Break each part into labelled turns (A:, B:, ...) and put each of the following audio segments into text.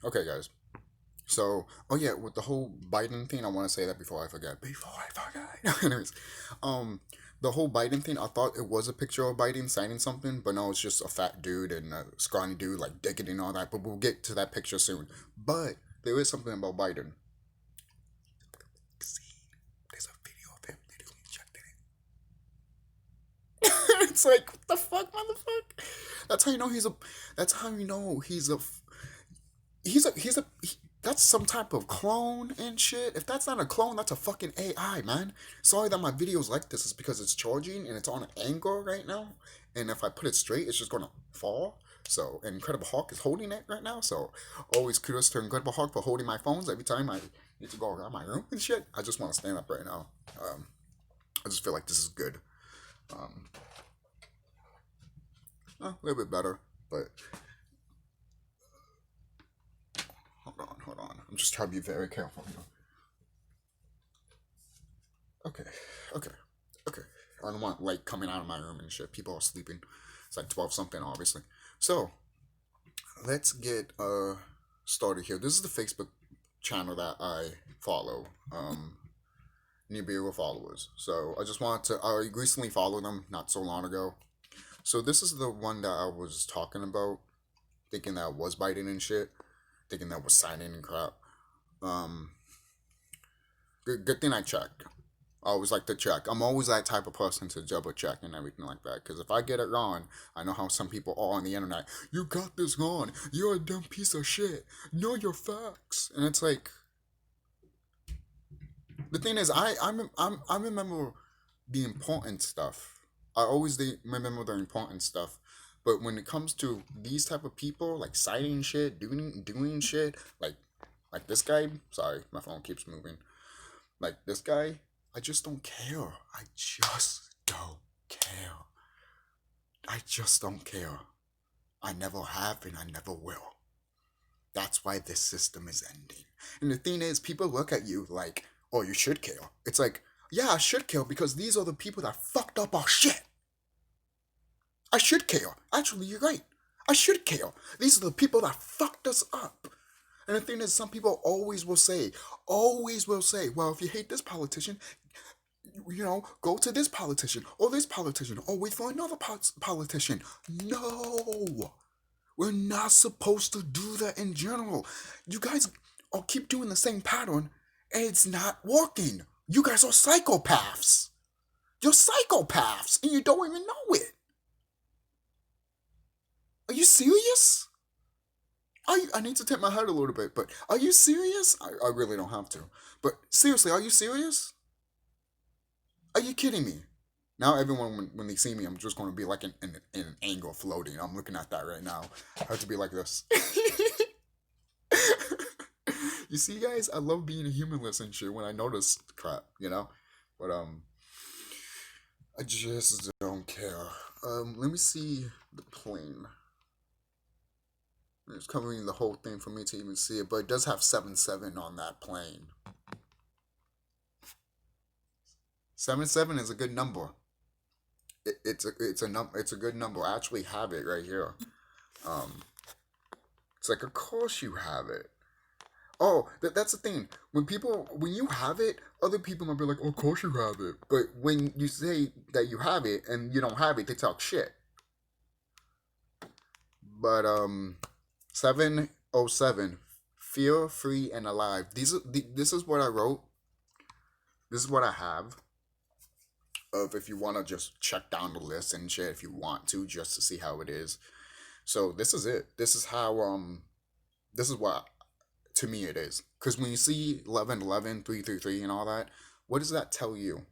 A: Okay, guys. So, oh yeah, with the whole Biden thing, I want to say that before I forget. Anyways, um, the whole Biden thing, I thought it was a picture of Biden signing something, but no, it's just a fat dude and a scrawny dude like digging and all that. But we'll get to that picture soon. But there is something about Biden. See, there's a video of him literally checked it. It's like, what the fuck, motherfucker? That's how you know he's a. That's how you know he's a. That's some type of clone and shit. If that's not a clone, that's a fucking AI, man. Sorry that my video's like this is because it's charging and it's on an angle right now. And if I put it straight, it's just gonna fall. So, and Incredible Hulk is holding it right now. So, always kudos to Incredible Hulk for holding my phones every time I need to go around my room and shit. I just want to stand up right now. I just feel like this is good. Um, a little bit better, but hold on. I'm just trying to be very careful here. Okay, okay, okay. I don't want light coming out of my room and shit. People are sleeping. It's like 12 something, obviously. So, let's get started here. This is the Facebook channel that I follow. New Bureau followers. So, I just wanted to. I recently followed them not so long ago. So, this is the one that I was talking about, thinking that was Biden and shit, thinking that was signing and crap. Um, good thing I checked. I always like to check. I'm always that type of person to double check and everything like that. Because if I get it wrong, I know how some people are on the internet. You got this wrong. You're a dumb piece of shit. Know your facts. And it's like the thing is, I remember the important stuff. I always remember the important stuff. But when it comes to these type of people, like citing shit, doing shit, like this guy. Sorry, my phone keeps moving. Like this guy, I just don't care. I just don't care. I just don't care. I never have and I never will. That's why this system is ending. And the thing is, people look at you like, oh, you should care. It's like, yeah, I should care because these are the people that fucked up our shit. I should care. Actually, you're right. I should care. These are the people that fucked us up. And the thing is, some people always will say, well, if you hate this politician, go to this politician, or wait for another politician. No, we're not supposed to do that in general. You guys all keep doing the same pattern, and it's not working. You guys are psychopaths. You're psychopaths, and you don't even know it. Are you serious? I need to tip my head a little bit, but are you serious? I really don't have to. But seriously, are you serious? Are you kidding me? Now everyone, when they see me, I'm just going to be like in an angle floating. I'm looking at that right now. I have to be like this. You see, guys, I love being humorless and shit when I notice crap, But I just don't care. Let me see the plane. It's covering the whole thing for me to even see it, but it does have 77 on that plane. 77 is a good number. It's a good number. I actually have it right here. It's like, of course you have it. Oh, that's the thing. When you have it, other people might be like, oh, of course you have it. But when you say that you have it and you don't have it, they talk shit. But 707, feel free and alive. This is what I wrote. This is what I have. Of if you want to just check down the list and shit, if you want to, just to see how it is. So this is it. This is how this is what to me it is. Because when you see 1111, 333 and all that, what does that tell you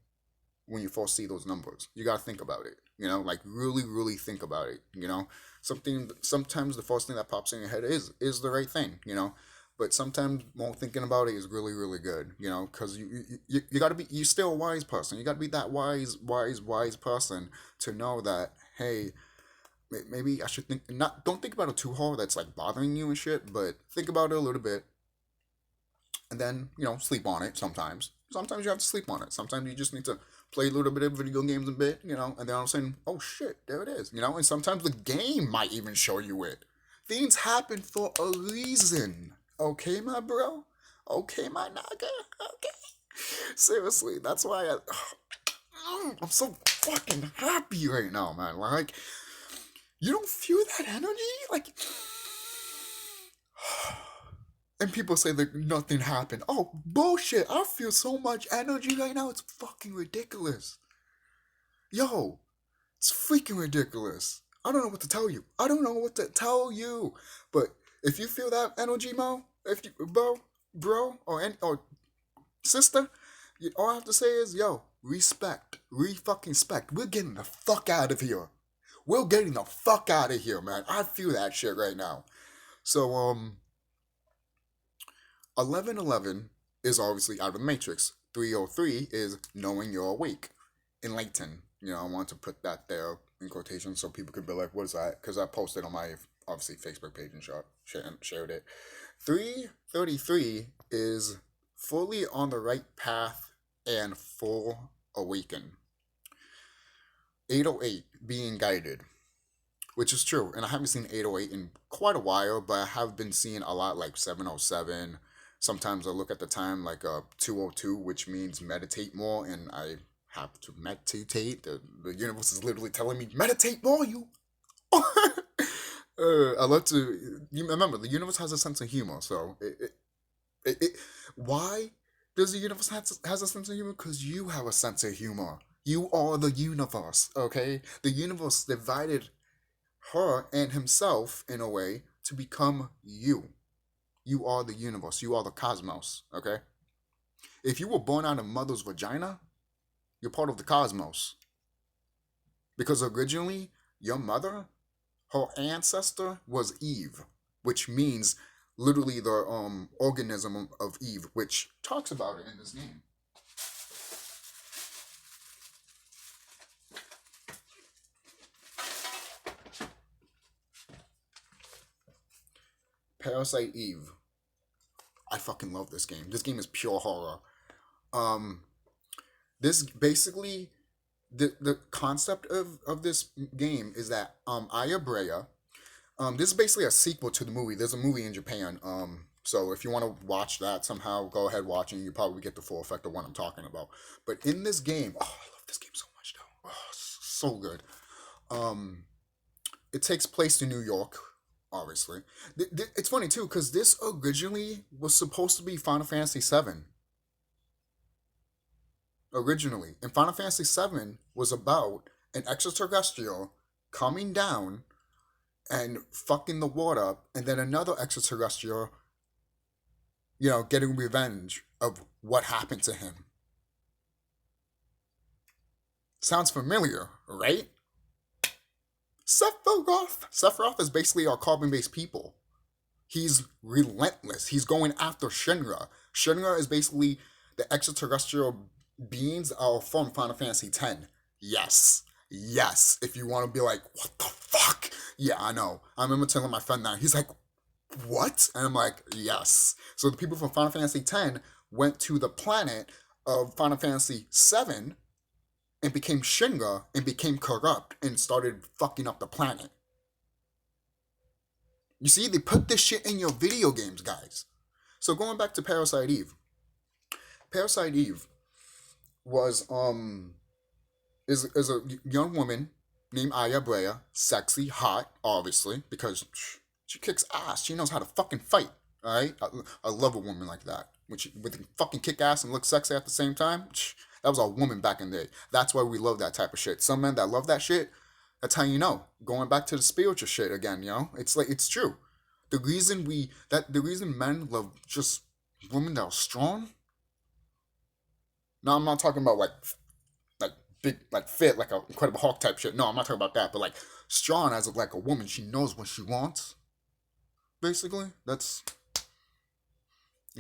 A: when you first see those numbers? You gotta think about it. Like really, really think about it. Sometimes the first thing that pops in your head is the right thing. But sometimes more thinking about it is really, really good. Because you gotta be, you're still a wise person. You gotta be that wise person to know that, hey, maybe I should don't think about it too hard. That's like bothering you and shit. But think about it a little bit, and then sleep on it. Sometimes you have to sleep on it. Sometimes you just need to play a little bit of video games a bit, and then all of a sudden, oh shit, there it is, and sometimes the game might even show you it. Things happen for a reason. Okay, my bro. Okay, my naga. Okay. Seriously, that's why I'm so fucking happy right now, man. Like, you don't feel that energy? Like, and people say that nothing happened. Oh, bullshit. I feel so much energy right now. It's fucking ridiculous. Yo, it's freaking ridiculous. I don't know what to tell you. I don't know what to tell you. But if you feel that energy, Mo, if you, bro, or sister, all I have to say is, yo, respect. Fucking respect. We're getting the fuck out of here. We're getting the fuck out of here, man. I feel that shit right now. So, 1111 is obviously out of the Matrix. 303 is knowing you're awake. Enlighten. I want to put that there in quotation so people could be like, what is that? Because I posted on my, obviously, Facebook page and shared it. 333 is fully on the right path and full awaken. 808, being guided. Which is true. And I haven't seen 808 in quite a while, but I have been seeing a lot like 707. Sometimes I look at the time like 202, which means meditate more, and I have to meditate. The universe is literally telling me, meditate more, you. I love to. You remember, the universe has a sense of humor, so why does the universe has a sense of humor? Because you have a sense of humor. You are the universe, okay? The universe divided her and himself in a way to become you. You are the universe. You are the cosmos, okay? If you were born out of mother's vagina, you're part of the cosmos. Because originally, your mother, her ancestor was Eve, which means literally the organism of Eve, which talks about it in this game. Parasite Eve. I fucking love this game. This game is pure horror. This basically the concept of this game is that Aya Brea. This is basically a sequel to the movie. There's a movie in Japan. So if you want to watch that somehow, go ahead watching. You probably get the full effect of what I'm talking about. But in this game, oh, I love this game so much though. Oh, so good. It takes place in New York, obviously. It's funny too because this originally was supposed to be Final Fantasy VII. Originally, and Final Fantasy VII was about an extraterrestrial coming down and fucking the world up, and then another extraterrestrial, getting revenge of what happened to him. Sounds familiar, right? Sephiroth is basically our carbon-based people. He's relentless. He's going after Shinra. Shinra is basically the extraterrestrial beings are from Final Fantasy X. Yes. Yes. If you want to be like, what the fuck? Yeah, I know. I remember telling my friend that. He's like, what? And I'm like, yes. So the people from Final Fantasy X went to the planet of Final Fantasy VII and became Shinra and became corrupt and started fucking up the planet. You see, they put this shit in your video games, guys. So going back to Parasite Eve. Parasite Eve was is a young woman named Aya Brea, sexy, hot, obviously, because she kicks ass. She knows how to fucking fight. All right, I love a woman like that. When she can fucking kick ass and look sexy at the same time. That was a woman back in the day. That's why we love that type of shit. Some men that love that shit, that's how you know. Going back to the spiritual shit again, it's like it's true. The reason men love just women that are strong. No, I'm not talking about like big, like fit, like a Incredible Hulk type shit. No, I'm not talking about that. But like strong as like a woman, she knows what she wants. Basically, and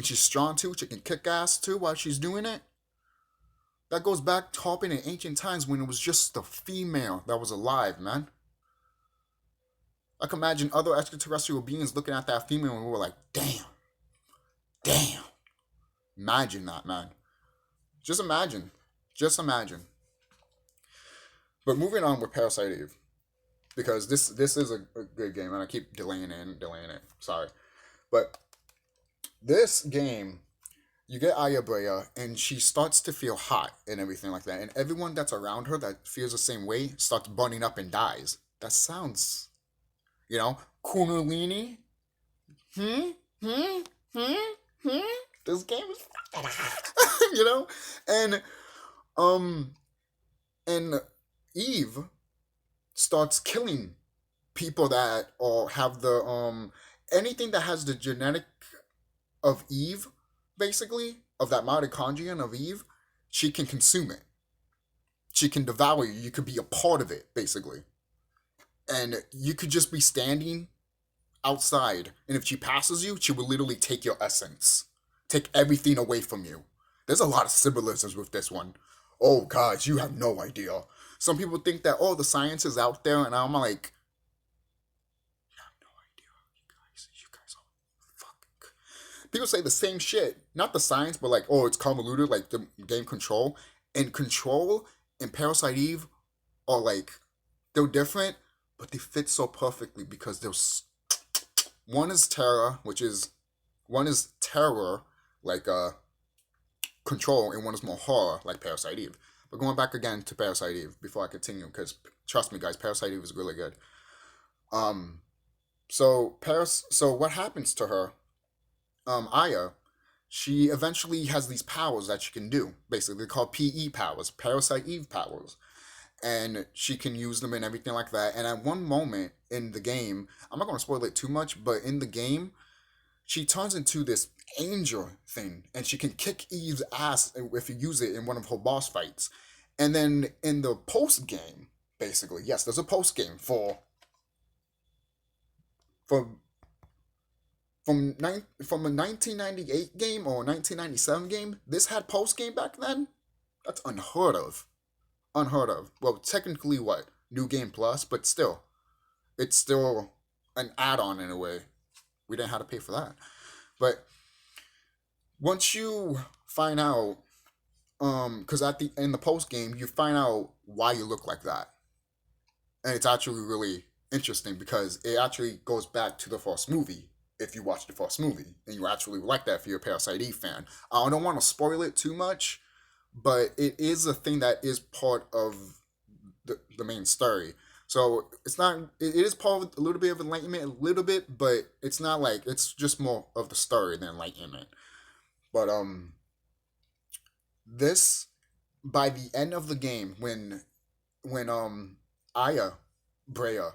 A: she's strong too. She can kick ass too while she's doing it. That goes back to in ancient times when it was just the female that was alive, man. I can imagine other extraterrestrial beings looking at that female and we were like, damn. Imagine that, man. Just imagine. But moving on with Parasite Eve, because this is a good game and I keep delaying it. Sorry, but This game, you get Ayabrea, and she starts to feel hot and everything like that, and everyone that's around her that feels the same way starts burning up and dies. That sounds, Kundalini. Hmm, hmm, hmm, hmm. This game is, you know, and um, and Eve starts killing people that or have the anything that has the genetic of Eve, basically, of that mitochondrion of Eve, she can consume it. She can devour you. You could be a part of it, basically. And you could just be standing outside, and if she passes you, she will literally take your essence, take everything away from you. There's a lot of symbolisms with this one. Oh, guys, you have no idea. Some people think that, oh, the science is out there, and I'm like, I have no idea. You guys are fucking. People say the same shit. Not the science, but like, oh, it's convoluted, like the game Control. And Control and Parasite Eve are like, they're different, but they fit so perfectly because there's one is terror, one is terror, like Control, and one is more horror, like Parasite Eve. But going back again to Parasite Eve before I continue, because trust me, guys, Parasite Eve is really good. Um, so what happens to her? Aya, she eventually has these powers that she can do. Basically, they're called PE powers, Parasite Eve powers, and she can use them and everything like that. And at one moment in the game, I'm not going to spoil it too much, but in the game, she turns into this angel thing, and she can kick Eve's ass if you use it in one of her boss fights. And then in the post game, basically, yes, there's a post game for from a 1998 game or 1997 game. This had post game back then. That's unheard of. Unheard of. Well, technically, what New Game Plus, but still, it's still an add-on in a way. We didn't have to pay for that. But once you find out, because at the in the post game you find out why you look like that, and it's actually really interesting because it actually goes back to the first movie. If you watch the first movie and you actually like that, if you're a Parasite Eve fan, I don't want to spoil it too much, but it is a thing that is part of the main story. So it's not. It is part of a little bit of enlightenment, a little bit, but it's not like it's just more of the story than enlightenment. But this by the end of the game, when Aya Brea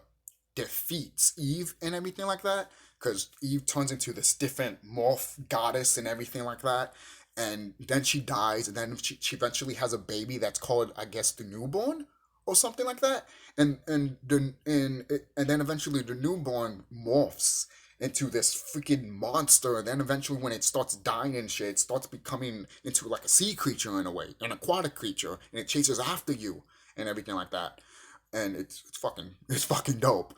A: defeats Eve and everything like that, because Eve turns into this different morph goddess and everything like that, and then she dies, and then she eventually has a baby that's called, I guess, the newborn or something like that, and then eventually the newborn morphs into this freaking monster, and then eventually when it starts dying and shit, it starts becoming into like a sea creature in a way, an aquatic creature, and it chases after you and everything like that. And it's fucking dope.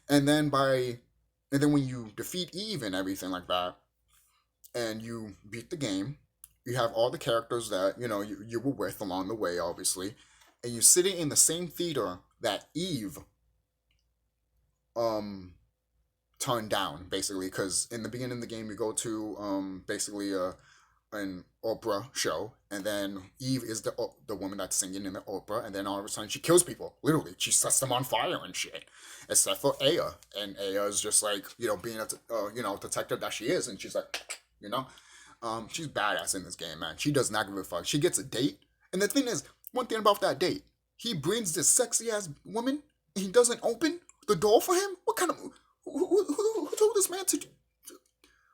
A: And then when you defeat Eve and everything like that, and you beat the game, you have all the characters that you were with along the way, obviously, and you're sitting in the same theater that Eve um turned down, basically, because in the beginning of the game you go to basically an opera show, and then Eve is the woman that's singing in the opera, and then all of a sudden she kills people. Literally, she sets them on fire and shit. Except for Aya, and Aya is just like being a detective that she is, and she's like, she's badass in this game, man. She does not give a fuck. She gets a date, and the thing is, one thing about that date, he brings this sexy ass woman, and he doesn't open the door for him. What kind of who told this man to?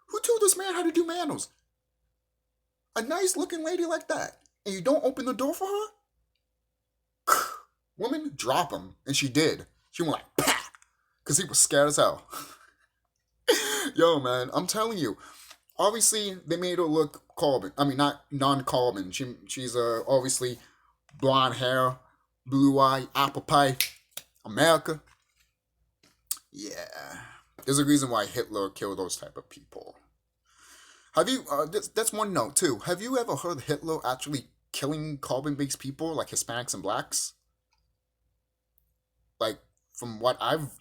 A: Who told this man how to do manners? A nice looking lady like that, and you don't open the door for her? Woman, drop him. And she did. She went like, pah! Because he was scared as hell. Yo, man, I'm telling you. Obviously, they made her look Corbin. I mean, not non-Corbin. She's obviously blonde hair, blue eye, apple pie, America. Yeah. There's a reason why Hitler killed those type of people. Have you? That's one note too. Have you ever heard Hitler actually killing carbon-based people like Hispanics and blacks? Like from what I've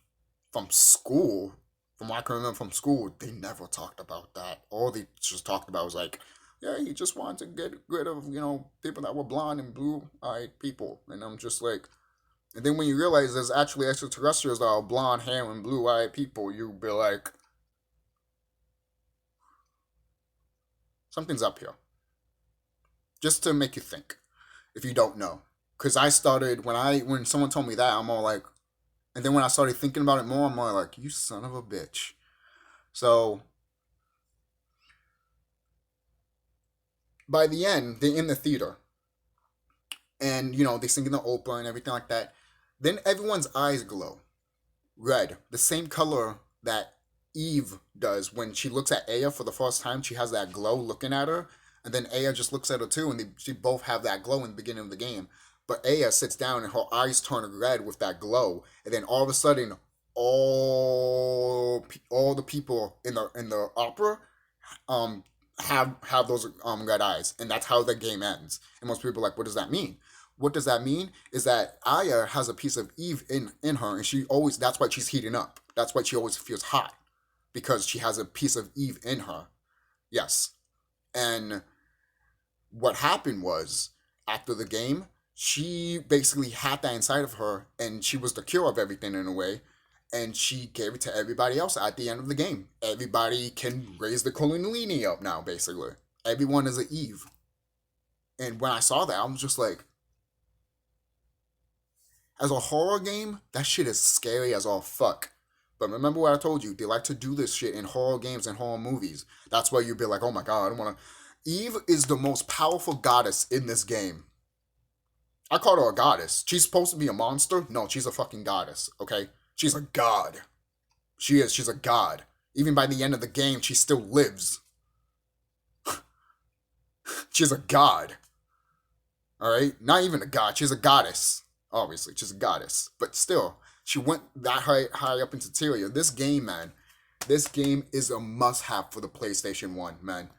A: from school, From what I can remember from school, they never talked about that. All they just talked about was like, yeah, he just wanted to get rid of, people that were blonde and blue-eyed people. And I'm just like, and then when you realize there's actually extraterrestrials that are blonde hair and blue-eyed people, you be like, something's up here. Just to make you think, if you don't know. Because I started, when someone told me that, I'm all like, and then when I started thinking about it more, I'm more like, you son of a bitch. So by the end, they're in the theater, and they sing in the opera and everything like that. Then everyone's eyes glow red, the same color that Eve does when she looks at Aya for the first time. She has that glow looking at her, and then Aya just looks at her too, and she both have that glow in the beginning of the game. But Aya sits down and her eyes turn red with that glow, and then all of a sudden, all the people in the opera have those red eyes, and that's how the game ends. And most people are like, what does that mean? What does that mean is that Aya has a piece of Eve in her, and that's why she's heating up. That's why she always feels hot, because she has a piece of Eve in her. Yes. And what happened was, after the game, she basically had that inside of her, and she was the cure of everything in a way, and she gave it to everybody else at the end of the game. Everybody can raise the Kundalini up now, basically. Everyone is an Eve. And when I saw that, I was just like, as a horror game, that shit is scary as all fuck. But remember what I told you, they like to do this shit in horror games and horror movies. That's why you'd be like, oh my god, I don't want to. Eve is the most powerful goddess in this game. I called her a goddess. She's supposed to be a monster? No, she's a fucking goddess, okay? She's a god. She is. She's a god. Even by the end of the game, she still lives. She's a god. Alright? Not even a god. She's a goddess. Obviously, she's a goddess. But still, she went that high up into Tyria. This game, man. This game is a must-have for the PlayStation 1, man.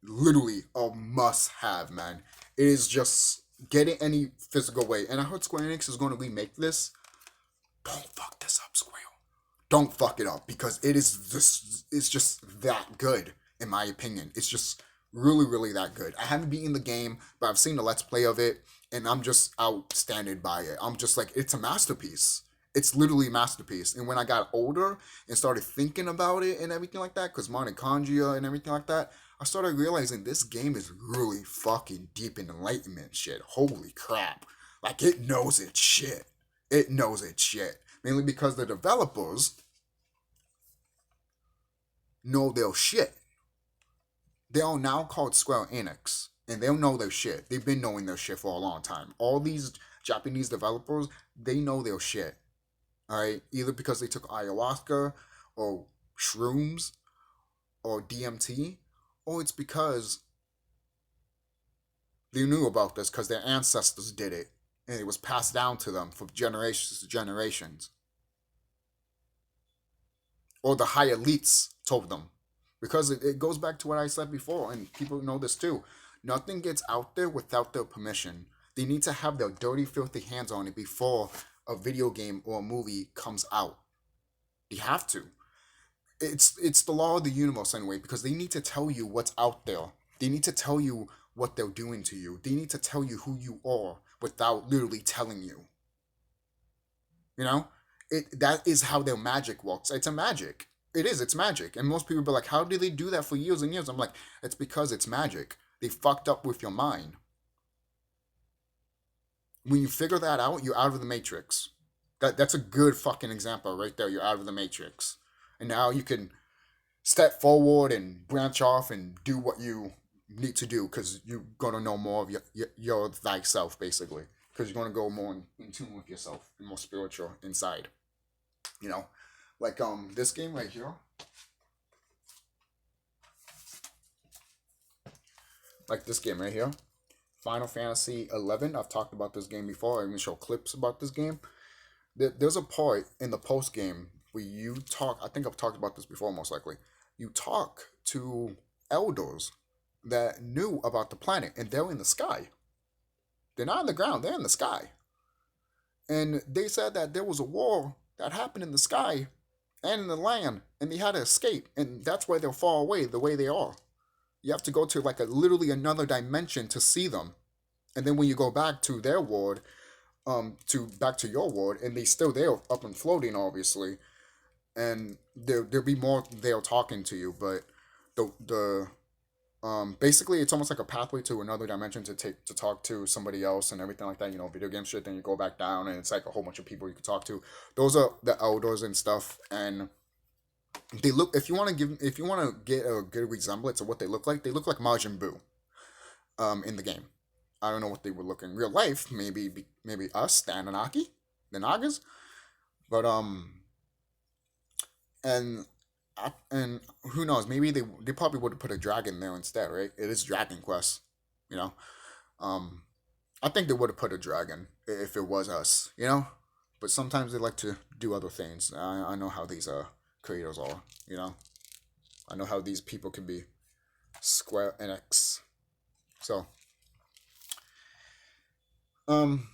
A: Literally a must-have, man. It is just get it any physical way. And I heard Square Enix is going to remake this. Don't fuck this up, Square. Don't fuck it up, because it's just that good, in my opinion. It's just really, really that good. I haven't beaten the game, but I've seen the Let's Play of it, and I'm just outstanded by it. I'm just like, it's a masterpiece. It's literally a masterpiece. And when I got older and started thinking about it and everything like that, because mitochondria and everything like that, I started realizing this game is really fucking deep in Enlightenment shit. Holy crap. Like, it knows its shit. It knows its shit. Mainly because the developers know their shit. They are now called Square Enix, and they'll know their shit. They've been knowing their shit for a long time. All these Japanese developers, they know their shit. Alright? Either because they took ayahuasca, or shrooms, or DMT, or it's because they knew about this because their ancestors did it, and it was passed down to them from generations to generations. Or the high elites told them. Because it goes back to what I said before, and people know this too. Nothing gets out there without their permission. They need to have their dirty, filthy hands on it before a video game or a movie comes out. They have to. It's the law of the universe anyway, because they need to tell you what's out there. They need to tell you what they're doing to you. They need to tell you who you are without literally telling you. You know? That is how their magic works. It's a magic. It is, it's magic. And most people be like, how did they do that for years and years? I'm like, it's because it's magic. They fucked up with your mind. When you figure that out, you're out of the matrix. That's a good fucking example right there. You're out of the matrix. And now you can step forward and branch off and do what you need to do, because you're going to know more of your thyself, basically. Because you're going to go more in tune with yourself, and more spiritual inside. You know? Like, this game right here. Like this game right here. Final Fantasy 11. I've talked about this game before. I even show clips about this game. There's a part in the post game where you talk. I think I've talked about this before, most likely. You talk to elders that knew about the planet, and they're in the sky. They're not on the ground, they're in the sky. And they said that there was a war that happened in the sky and in the land, and they had to escape, and that's why they're far away the way they are. You have to go to like a literally another dimension to see them, and then when you go back to their world, to back to your world, and they still there up and floating, obviously, and there'll be more there talking to you, but the basically it's almost like a pathway to another dimension to talk to somebody else and everything like that. Video game shit. Then you go back down, and it's like a whole bunch of people you can talk to. Those are the elders and stuff, and they look. If you want to get a good resemblance of what they look like Majin Buu, in the game. I don't know what they would look in real life. Maybe us, the Anunnaki, the Nagas, but and and who knows? Maybe they probably would have put a dragon there instead, right? It is Dragon Quest, you know. Um, I think they would have put a dragon if it was us, you know. But sometimes they like to do other things. I know how these creators are, you know. I know how these people can be. Square Enix. So um,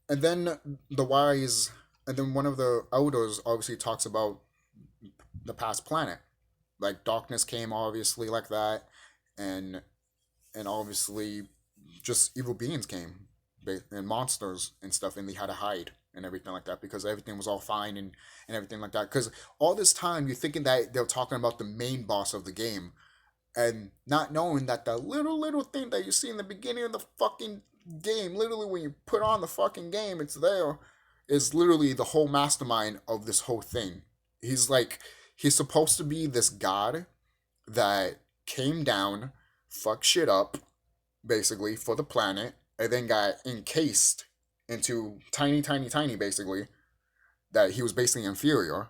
A: and then the wise, and then one of the elders obviously talks about the past planet. Like darkness came obviously like that, and obviously just evil beings came, and monsters and stuff, and they had to hide and everything like that because everything was all fine and everything like that. Because all this time you're thinking that they're talking about the main boss of the game, and not knowing that the little thing that you see in the beginning of the fucking game, literally when you put on the fucking game, it's there, is literally the whole mastermind of this whole thing. He's like, he's supposed to be this god that came down, fucked shit up, basically, for the planet, and then got encased into tiny, basically, that he was basically inferior.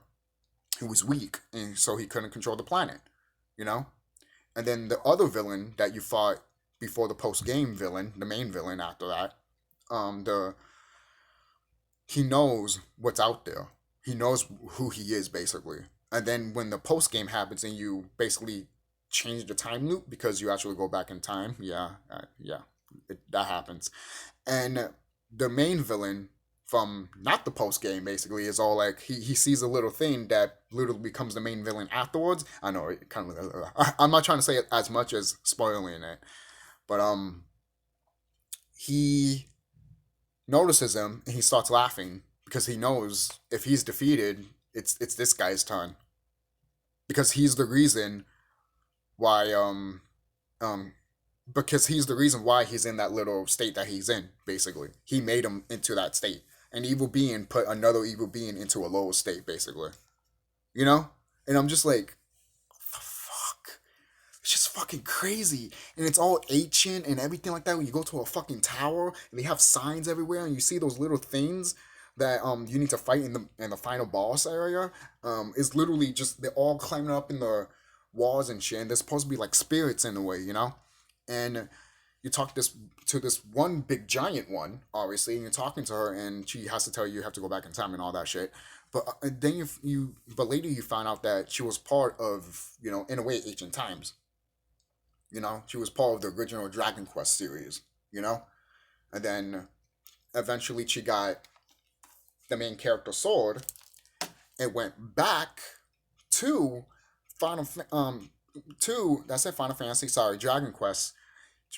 A: He was weak, and so he couldn't control the planet, you know? And then the other villain that you fought before the post game villain, the main villain after that, the he knows what's out there. He knows who he is basically. And then when the post game happens and you basically change the time loop because you actually go back in time, that happens. And the main villain from not the post game basically is all like he sees a little thing that literally becomes the main villain afterwards. I know it kind of I'm not trying to say it as much as spoiling it, but he notices him and he starts laughing because he knows if he's defeated, it's this guy's turn because he's the reason why um because he's the reason why he's in that little state that he's in. Basically, he made him into that state. An evil being put another evil being into a lower state, basically. You know, and I'm just like, what the fuck? It's just fucking crazy, and it's all ancient and everything like that. When you go to a fucking tower and they have signs everywhere, and you see those little things that you need to fight in the final boss area, is literally just they're all climbing up in the walls and shit. And they're supposed to be like spirits in a way, you know. And you talk this to this one big giant one, obviously, and you're talking to her, and she has to tell you have to go back in time and all that shit. But then but later you find out that she was part of, in a way, ancient times. She was part of the original Dragon Quest series. And then eventually she got the main character sword and went back to Final Final Fantasy, sorry, Dragon Quest.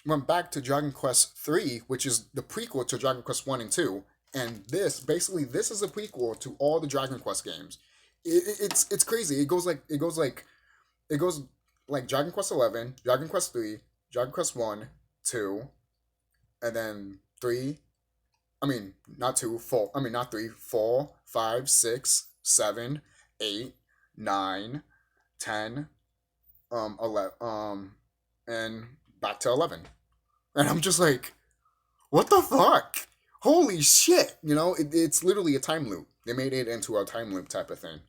A: Went back to Dragon Quest 3, which is the prequel to Dragon Quest 1 and 2. And this is a prequel to all the Dragon Quest games. It's crazy. It goes like Dragon Quest 11, Dragon Quest 3, Dragon Quest 1, 2, and then 3. I mean, not 2, 4. I mean, not 3, 4, 5, 6, 7, 8, 9, 10, 11, and back to 11. And I'm just like, what the fuck? Holy shit. It's literally a time loop. They made it into a time loop type of thing.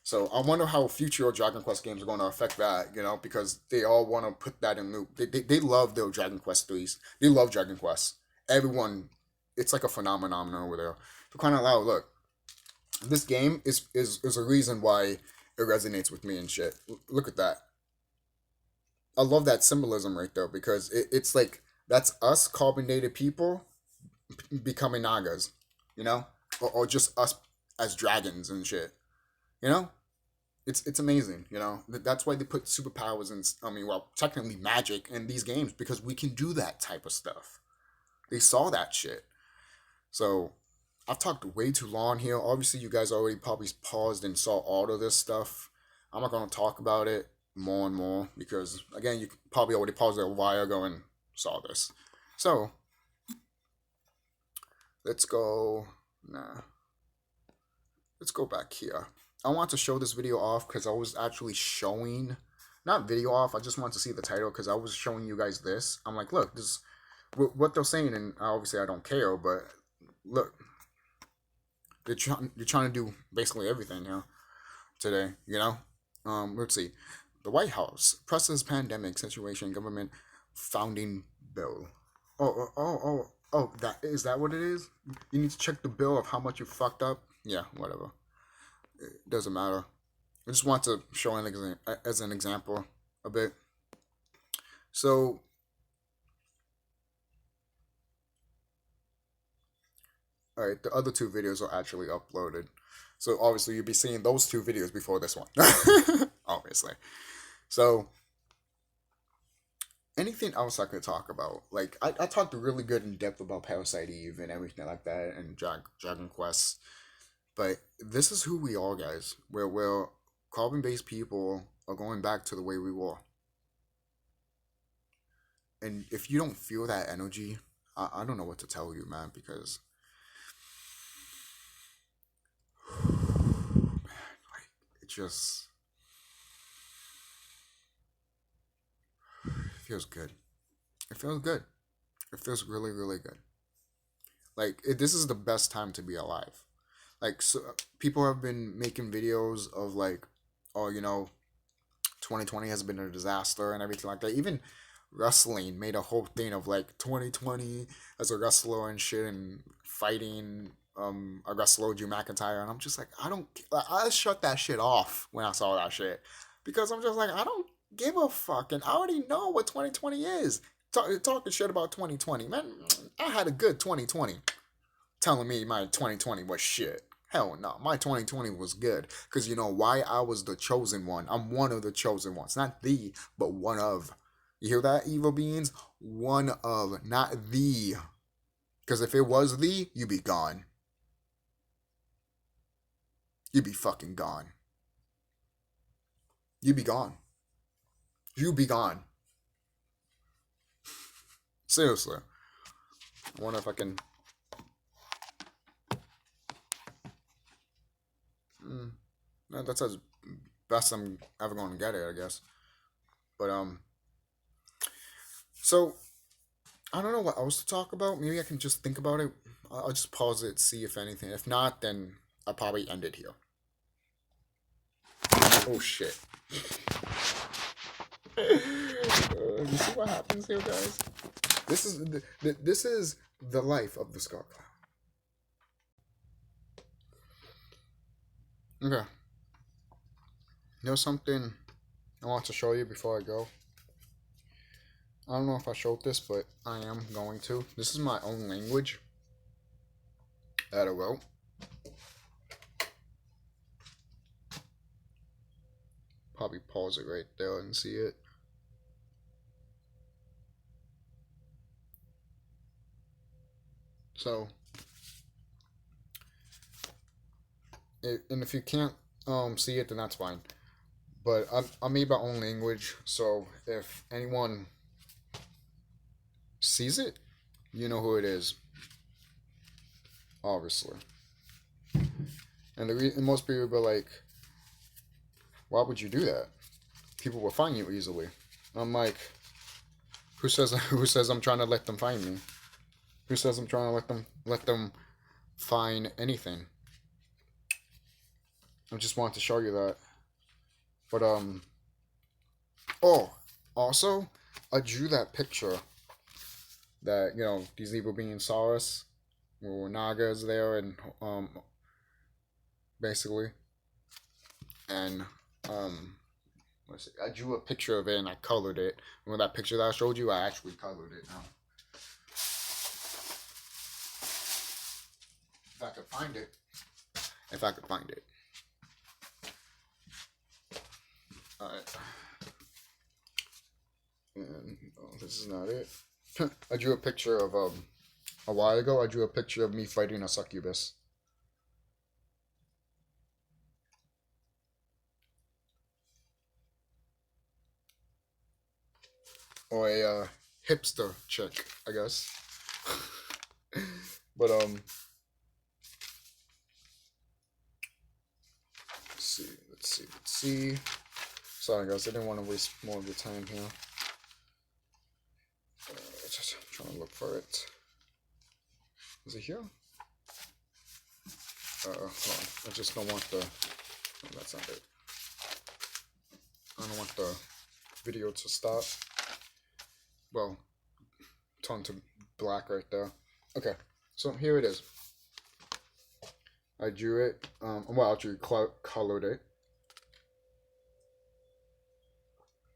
A: So I wonder how future Dragon Quest games are going to affect that, because they all want to put that in loop. They love their Dragon Quest 3s. They love Dragon Quest. Everyone, it's like a phenomenon over there. For crying out loud, look, this game is a reason why it resonates with me and shit. Look at that. I love that symbolism right there because it's like that's us carbonated people becoming Nagas, or just us as dragons and shit. You know, it's amazing. You know, that's why they put superpowers and well, technically magic in these games because we can do that type of stuff. They saw that shit. So I've talked way too long here. Obviously, you guys already probably paused and saw all of this stuff. I'm not gonna talk about it more and more because again, you probably already paused it a while ago and saw this. So let's go. Nah, let's go back here. I want to show this video off because I was actually showing, not video off. I just want to see the title because I was showing you guys this. I'm like, look, this is what they're saying, and obviously I don't care, but look, you're trying to do basically everything now today. You know, let's see, the White House presses pandemic situation government founding bill. That is that what it is? You need to check the bill of how much you fucked up. Yeah, whatever. It doesn't matter. I just want to show as an example a bit. So, all right, the other two videos are actually uploaded. So obviously you'll be seeing those two videos before this one. Obviously. So anything else I could talk about? Like I talked really good in depth about Parasite Eve and everything like that and Dragon Quest. But this is who we are, guys. We're carbon based people are going back to the way we were. And if you don't feel that energy, I don't know what to tell you, man, because man, like it just feels good. It feels good. It feels really, really good. Like this is the best time to be alive. Like so, people have been making videos of like, oh, 2020 has been a disaster and everything like that. Even wrestling made a whole thing of like 2020 as a wrestler and shit and fighting a wrestler Drew McIntyre, and I'm just like, I shut that shit off when I saw that shit because I'm just like, I don't give a fuck, and I already know what 2020 is. Talking shit about 2020, man. I had a good 2020. Telling me my 2020 was shit. Hell no, my 2020 was good. Because you know why? I was the chosen one. I'm one of the chosen ones. Not the, but one of. You hear that, evil beings? One of, not the. Because if it was the, you'd be gone. You'd be fucking gone. You'd be gone. You'd be gone. Seriously. I wonder if I can. That's as best I'm ever going to get it, I guess. But so I don't know what else to talk about. Maybe I can just think about it. I'll just pause it, see if anything. If not, then I'll probably end it here. Oh shit! You see what happens here, guys? This is the life of the SkullKlown. Okay. There's something I want to show you before I go. I don't know if I showed this, but I am going to. This is my own language that I wrote. Probably pause it right there and see it. So, and if you can't see it, then that's fine. But I made my own language, so if anyone sees it, you know who it is. Obviously. And most people be like, why would you do that? People will find you easily. I'm like, who says I'm trying to let them find me? Who says I'm trying to let them find anything? I just want to show you that. But oh, also I drew that picture that these evil beings saw us. Where Naga's there and basically, and let's see, I drew a picture of it and I colored it. Remember that picture that I showed you? I actually colored it now. If I could find it. Alright. And this is not it. I drew a picture of a while ago. I drew a picture of me fighting a succubus. Or a hipster chick, I guess. But let's see. Sorry guys, I didn't want to waste more of your time here. Just trying to look for it. Is it here? Hold on. I just don't want the. Oh, that's not it. I don't want the video to stop. Well, turn to black right there. Okay, so here it is. I drew it. Well, I actually colored it.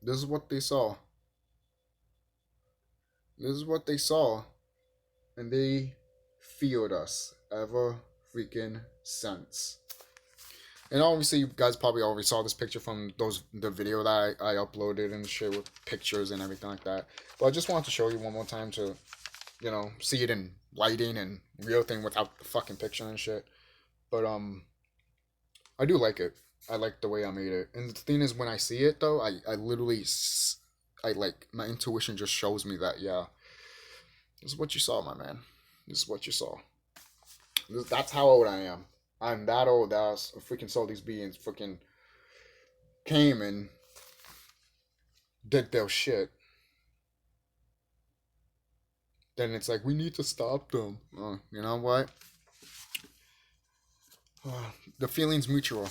A: This is what they saw. This is what they saw. And they feared us ever freaking since. And obviously, you guys probably already saw this picture from the video that I uploaded and shit with pictures and everything like that. But I just wanted to show you one more time to, you know, see it in lighting and real thing without the fucking picture and shit. But I do like it. I like the way I made it. And the thing is, when I see it though, I literally, like, my intuition just shows me that, yeah, this is what you saw, my man. This is what you saw. That's how old I am. I'm that old that I freaking saw these beings freaking came and did their shit. Then it's like, we need to stop them. You know what? The feeling's mutual.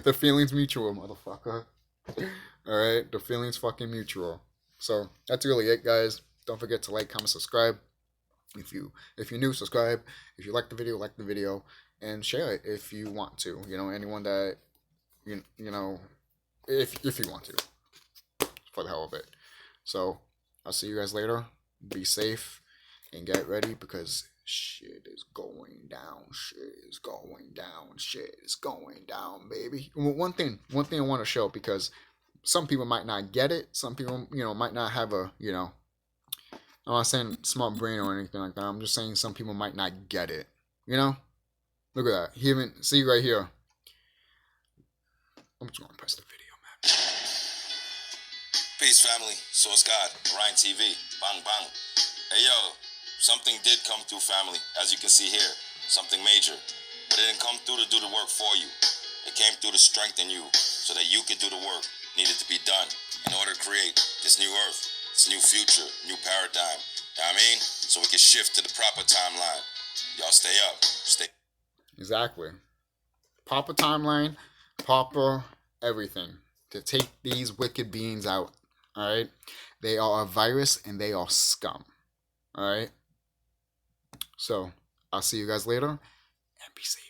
A: The feeling's mutual, motherfucker. Alright? The feeling's fucking mutual. So, that's really it, guys. Don't forget to like, comment, subscribe. If you're new, subscribe. If you like the video, and share it if you want to. You know, anyone that you know, if you want to, for the hell of it. So I'll see you guys later. Be safe and get ready because shit is going down. Shit is going down. Shit is going down, baby. One thing I want to show, because some people might not get it. Some people, you know, might not have a, you know, I'm not saying smart brain or anything like that. I'm just saying some people might not get it. You know? Look at that. See right here. I'm just going to press the video, man.
B: Peace, family. Source God. Ryan TV. Bang, bang. Hey, yo. Something did come through, family. As you can see here. Something major. But it didn't come through to do the work for you. It came through to strengthen you so that you could do the work needed to be done in order to create this new earth. It's a new future, new paradigm. You know what I mean? So we can shift to the proper timeline. Y'all stay up. Stay.
A: Exactly. Proper timeline, proper everything to take these wicked beings out. Alright? They are a virus and they are scum. Alright? So, I'll see you guys later and be safe.